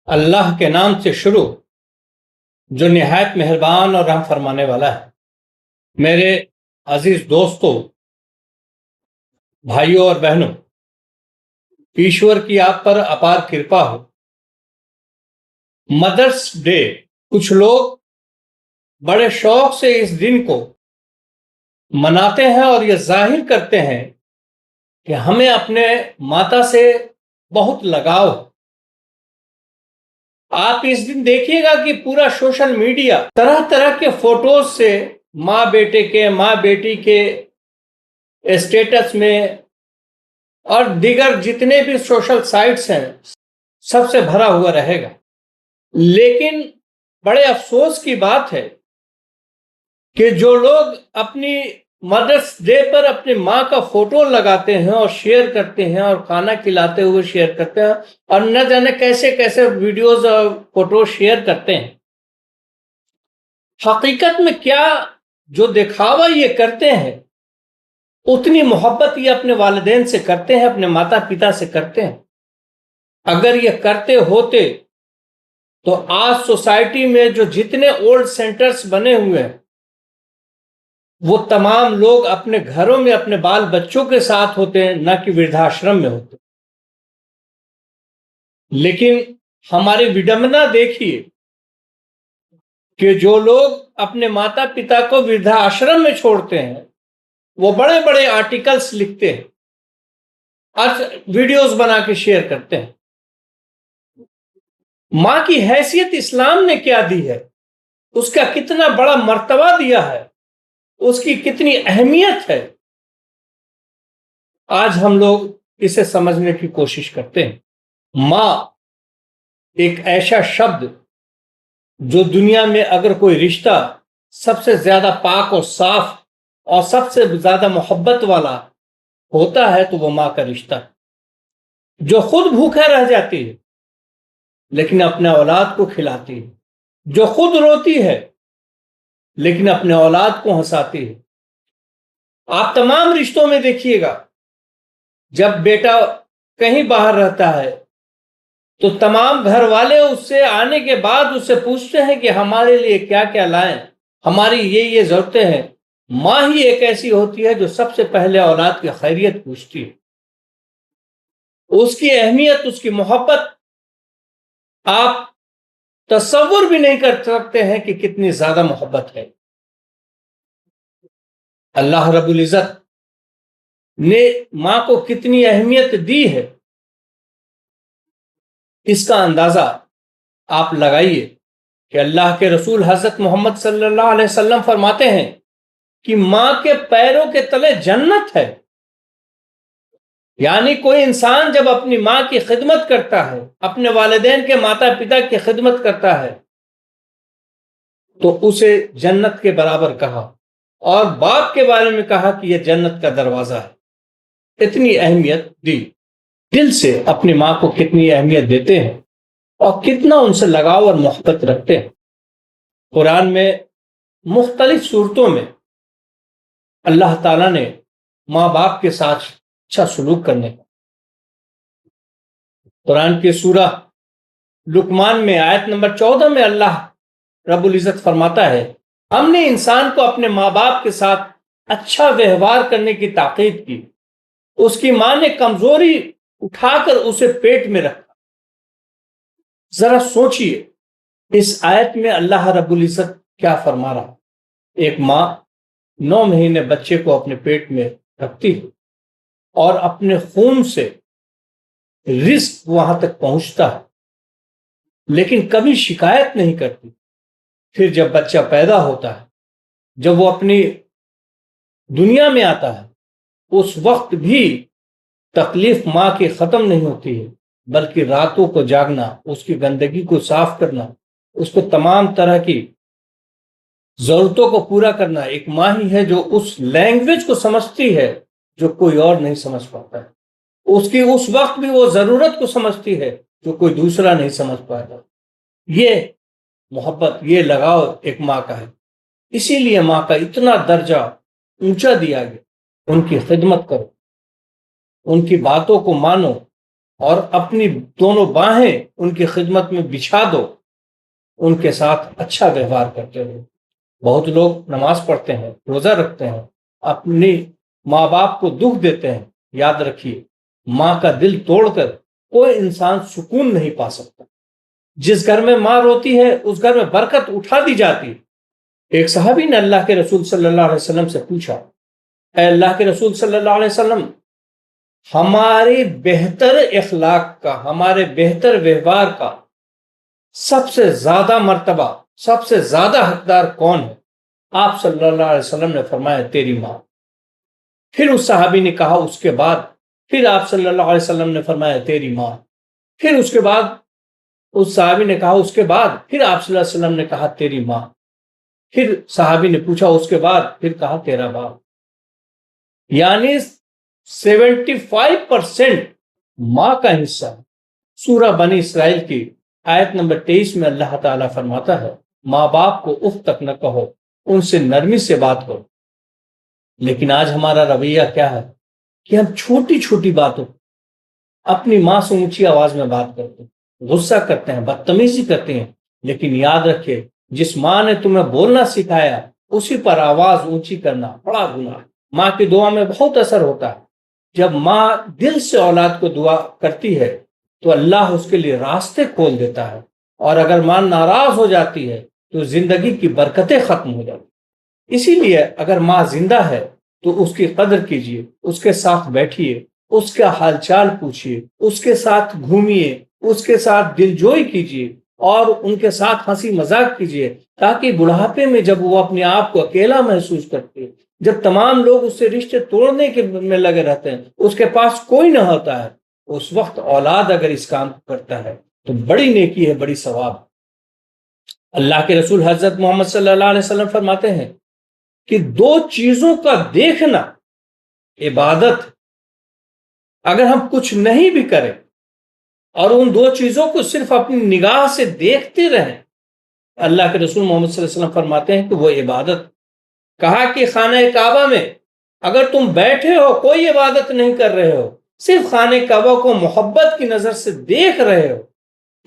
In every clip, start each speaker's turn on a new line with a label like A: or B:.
A: اللہ کے نام سے شروع جو نہایت مہربان اور رحم فرمانے والا ہے۔ میرے عزیز دوستوں، بھائیوں اور بہنوں، ایشور کی آپ پر اپار کرپا ہو۔ مدرس ڈے، کچھ لوگ بڑے شوق سے اس دن کو مناتے ہیں اور یہ ظاہر کرتے ہیں کہ ہمیں اپنے ماتا سے بہت لگاؤ ہے۔ آپ اس دن دیکھیے گا کہ پورا سوشل میڈیا طرح طرح کے فوٹوز سے ماں بیٹے کے، ماں بیٹی کے اسٹیٹس میں اور دیگر جتنے بھی سوشل سائٹس ہیں سب سے بھرا ہوا رہے گا۔ لیکن بڑے افسوس کی بات ہے کہ جو لوگ اپنی مدرس ڈے پر اپنی ماں کا فوٹو لگاتے ہیں اور شیئر کرتے ہیں اور کھانا کھلاتے ہوئے شیئر کرتے ہیں اور نہ جانے کیسے کیسے ویڈیوز اور فوٹو شیئر کرتے ہیں، حقیقت میں کیا جو دکھاوا یہ کرتے ہیں اتنی محبت یہ اپنے والدین سے کرتے ہیں، اپنے ماتا پتا سے کرتے ہیں؟ اگر یہ کرتے ہوتے تو آج سوسائٹی میں جو جتنے اولڈ سینٹرز بنے ہوئے ہیں وہ تمام لوگ اپنے گھروں میں اپنے بال بچوں کے ساتھ ہوتے ہیں، نہ کہ وردھاشرم میں ہوتے۔ لیکن ہماری وڈمبنا دیکھیے کہ جو لوگ اپنے ماتا پتا کو وردھاشرم میں چھوڑتے ہیں وہ بڑے بڑے آرٹیکلز لکھتے ہیں اور ویڈیوز بنا کے شیئر کرتے ہیں۔ ماں کی حیثیت اسلام نے کیا دی ہے، اس کا کتنا بڑا مرتبہ دیا ہے، اس کی کتنی اہمیت ہے، آج ہم لوگ اسے سمجھنے کی کوشش کرتے ہیں۔ ماں ایک ایسا شبد جو دنیا میں اگر کوئی رشتہ سب سے زیادہ پاک اور صاف اور سب سے زیادہ محبت والا ہوتا ہے تو وہ ماں کا رشتہ ہے، جو خود بھوکا رہ جاتی ہے لیکن اپنے اولاد کو کھلاتی ہے، جو خود روتی ہے لیکن اپنے اولاد کو ہنساتی ہے۔ آپ تمام رشتوں میں دیکھیے گا، جب بیٹا کہیں باہر رہتا ہے تو تمام گھر والے اس سے آنے کے بعد اس سے پوچھتے ہیں کہ ہمارے لیے کیا کیا لائیں، ہماری یہ ضرورتیں ہیں۔ ماں ہی ایک ایسی ہوتی ہے جو سب سے پہلے اولاد کی خیریت پوچھتی ہے۔ اس کی اہمیت، اس کی محبت آپ تصور بھی نہیں کر سکتے ہیں کہ کتنی زیادہ محبت ہے۔ اللہ رب العزت نے ماں کو کتنی اہمیت دی ہے، اس کا اندازہ آپ لگائیے کہ اللہ کے رسول حضرت محمد صلی اللہ علیہ وسلم فرماتے ہیں کہ ماں کے پیروں کے تلے جنت ہے۔ یعنی کوئی انسان جب اپنی ماں کی خدمت کرتا ہے، اپنے والدین کے ماتا پتا کی خدمت کرتا ہے تو اسے جنت کے برابر کہا، اور باپ کے بارے میں کہا کہ یہ جنت کا دروازہ ہے۔ اتنی اہمیت دی، دل سے اپنی ماں کو کتنی اہمیت دیتے ہیں اور کتنا ان سے لگاؤ اور محبت رکھتے ہیں۔ قرآن میں مختلف صورتوں میں اللہ تعالیٰ نے ماں باپ کے ساتھ اچھا سلوک کرنے کا، قرآن کی سورہ لقمان میں آیت نمبر 14 میں اللہ رب العزت فرماتا ہے، ہم نے انسان کو اپنے ماں باپ کے ساتھ اچھا ویوہار کرنے کی تاکید کی۔ اس کی ماں نے کمزوری اٹھا کر اسے پیٹ میں رکھا۔ ذرا سوچئے اس آیت میں اللہ رب العزت کیا فرما رہا۔ ایک ماں 9 مہینے بچے کو اپنے پیٹ میں رکھتی ہے اور اپنے خون سے رزق وہاں تک پہنچتا ہے لیکن کبھی شکایت نہیں کرتی۔ پھر جب بچہ پیدا ہوتا ہے، جب وہ اپنی دنیا میں آتا ہے، اس وقت بھی تکلیف ماں کی ختم نہیں ہوتی ہے، بلکہ راتوں کو جاگنا، اس کی گندگی کو صاف کرنا، اس کو تمام طرح کی ضرورتوں کو پورا کرنا ایک ماں ہی ہے جو اس لینگویج کو سمجھتی ہے جو کوئی اور نہیں سمجھ پاتا ہے۔ اس کی اس وقت بھی وہ ضرورت کو سمجھتی ہے جو کوئی دوسرا نہیں سمجھ پاتا۔ یہ محبت، یہ لگاؤ ایک ماں کا ہے۔ اسی لیے ماں کا اتنا درجہ اونچا دیا گیا۔ ان کی خدمت کرو، ان کی باتوں کو مانو، اور اپنی دونوں باہیں ان کی خدمت میں بچھا دو، ان کے ساتھ اچھا ویوہار کرتے رہو۔ بہت لوگ نماز پڑھتے ہیں، روزہ رکھتے ہیں، اپنی ماں باپ کو دکھ دیتے ہیں۔ یاد رکھیے، ماں کا دل توڑ کر کوئی انسان سکون نہیں پا سکتا۔ جس گھر میں ماں روتی ہے اس گھر میں برکت اٹھا دی جاتی۔ ایک صحابی نے اللہ کے رسول صلی اللہ علیہ وسلم سے پوچھا، اے اللہ کے رسول صلی اللہ علیہ وسلم، ہمارے بہتر اخلاق کا، ہمارے بہتر ویوہار کا سب سے زیادہ مرتبہ، سب سے زیادہ حقدار کون ہے؟ آپ صلی اللہ علیہ وسلم نے فرمایا، تیری ماں۔ پھر اس صحابی نے کہا، اس کے بعد؟ پھر آپ صلی اللہ علیہ وسلم نے فرمایا، تیری ماں۔ پھر اس کے بعد اس صحابی نے کہا، اس کے بعد؟ پھر آپ صلی اللہ علیہ وسلم نے کہا، تیری ماں۔ پھر صحابی نے پوچھا، اس کے بعد؟ پھر کہا، تیرا باپ۔ یعنی 75% ماں کا حصہ۔ سورہ بنی اسرائیل کی آیت نمبر 23 میں اللہ تعالیٰ فرماتا ہے، ماں باپ کو اف تک نہ کہو، ان سے نرمی سے بات کرو۔ لیکن آج ہمارا رویہ کیا ہے کہ ہم چھوٹی چھوٹی باتوں اپنی ماں سے اونچی آواز میں بات کرتے ہیں، غصہ کرتے ہیں، بدتمیزی کرتے ہیں۔ لیکن یاد رکھے، جس ماں نے تمہیں بولنا سکھایا اسی پر آواز اونچی کرنا بڑا گناہ ہے۔ ماں کی دعا میں بہت اثر ہوتا ہے۔ جب ماں دل سے اولاد کو دعا کرتی ہے تو اللہ اس کے لیے راستے کھول دیتا ہے، اور اگر ماں ناراض ہو جاتی ہے تو زندگی کی برکتیں ختم ہو جاتی۔ اسی لیے اگر ماں زندہ ہے تو اس کی قدر کیجیے، اس کے ساتھ بیٹھیے، اس کا حال چال پوچھیے، اس کے ساتھ گھومیے، اس کے ساتھ دلجوئی کیجیے، اور ان کے ساتھ ہنسی مذاق کیجیے، تاکہ بڑھاپے میں جب وہ اپنے آپ کو اکیلا محسوس کرتے، جب تمام لوگ اس سے رشتے توڑنے کے میں لگے رہتے ہیں، اس کے پاس کوئی نہ ہوتا ہے، اس وقت اولاد اگر اس کام کو کرتا ہے تو بڑی نیکی ہے، بڑی ثواب۔ اللہ کے رسول حضرت محمد صلی اللہ علیہ وسلم فرماتے ہیں کہ 2 چیزوں کا دیکھنا عبادت۔ اگر ہم کچھ نہیں بھی کریں اور ان 2 چیزوں کو صرف اپنی نگاہ سے دیکھتے رہیں، اللہ کے رسول محمد صلی اللہ علیہ وسلم فرماتے ہیں کہ وہ عبادت۔ کہا کہ خانہ کعبہ میں اگر تم بیٹھے ہو، کوئی عبادت نہیں کر رہے ہو، صرف خانہ کعبہ کو محبت کی نظر سے دیکھ رہے ہو،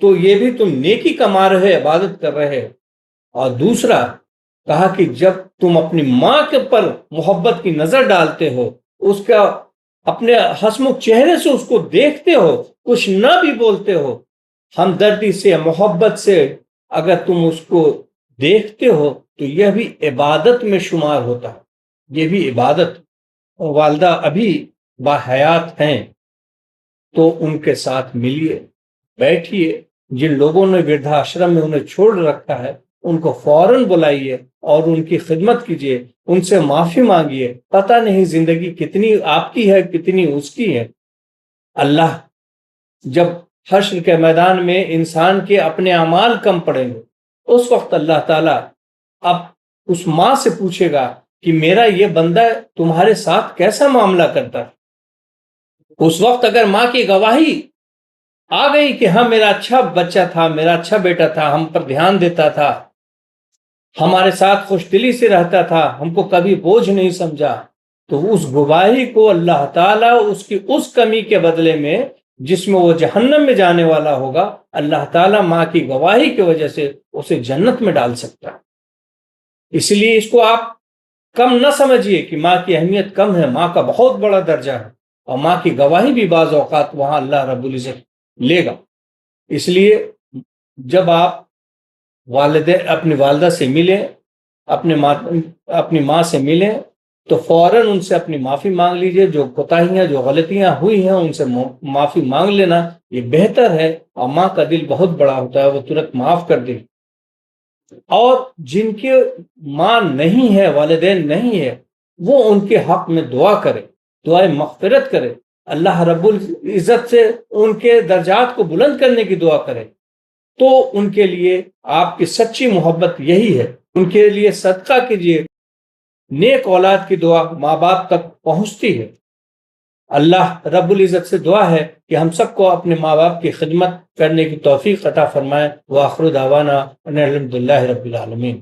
A: تو یہ بھی تم نیکی کما رہے، عبادت کر رہے ہو۔ اور دوسرا کہا کہ جب تم اپنی ماں کے پر محبت کی نظر ڈالتے ہو، اس کا اپنے ہنسمکھ چہرے سے اس کو دیکھتے ہو، کچھ نہ بھی بولتے ہو، ہمدردی سے، محبت سے اگر تم اس کو دیکھتے ہو تو یہ بھی عبادت میں شمار ہوتا ہے، یہ بھی عبادت۔ والدہ ابھی باحیات ہیں تو ان کے ساتھ ملیے، بیٹھیے۔ جن لوگوں نے وردھاشرم میں انہیں چھوڑ رکھا ہے ان کو فوراً بلائیے اور ان کی خدمت کیجیے، ان سے معافی مانگیے۔ پتہ نہیں زندگی کتنی آپ کی ہے، کتنی اس کی ہے۔ اللہ جب حشر کے میدان میں انسان کے اپنے اعمال کم پڑیں گے، اس وقت اللہ تعالیٰ اب اس ماں سے پوچھے گا کہ میرا یہ بندہ تمہارے ساتھ کیسا معاملہ کرتا ہے۔ اس وقت اگر ماں کی گواہی آ گئی کہ ہاں میرا اچھا بچہ تھا، میرا اچھا بیٹا تھا، ہم پر دھیان دیتا تھا، ہمارے ساتھ خوش دلی سے رہتا تھا، ہم کو کبھی بوجھ نہیں سمجھا، تو اس گواہی کو اللہ تعالیٰ اس کی اس کمی کے بدلے میں جس میں وہ جہنم میں جانے والا ہوگا، اللہ تعالیٰ ماں کی گواہی کی وجہ سے اسے جنت میں ڈال سکتا ہے۔ اس لیے اس کو آپ کم نہ سمجھیے کہ ماں کی اہمیت کم ہے، ماں کا بہت بڑا درجہ ہے، اور ماں کی گواہی بھی بعض اوقات وہاں اللہ رب العزت لے گا۔ اس لیے جب آپ اپنی والدہ سے ملیں، اپنی ماں سے ملیں، تو فوراً ان سے اپنی معافی مانگ لیجئے۔ جو کوتاہیاں، جو غلطیاں ہوئی ہیں ان سے معافی مانگ لینا یہ بہتر ہے، اور ماں کا دل بہت بڑا ہوتا ہے، وہ ترنت معاف کر دے۔ اور جن کے ماں نہیں ہے، والدین نہیں ہے، وہ ان کے حق میں دعا کرے، دعائے مغفرت کرے، اللہ رب العزت سے ان کے درجات کو بلند کرنے کی دعا کرے، تو ان کے لیے آپ کی سچی محبت یہی ہے۔ ان کے لیے صدقہ کیجیے، نیک اولاد کی دعا ماں باپ تک پہنچتی ہے۔ اللہ رب العزت سے دعا ہے کہ ہم سب کو اپنے ماں باپ کی خدمت کرنے کی توفیق عطا فرمائے۔ وآخر دعوانا ان الحمد للہ رب العالمین۔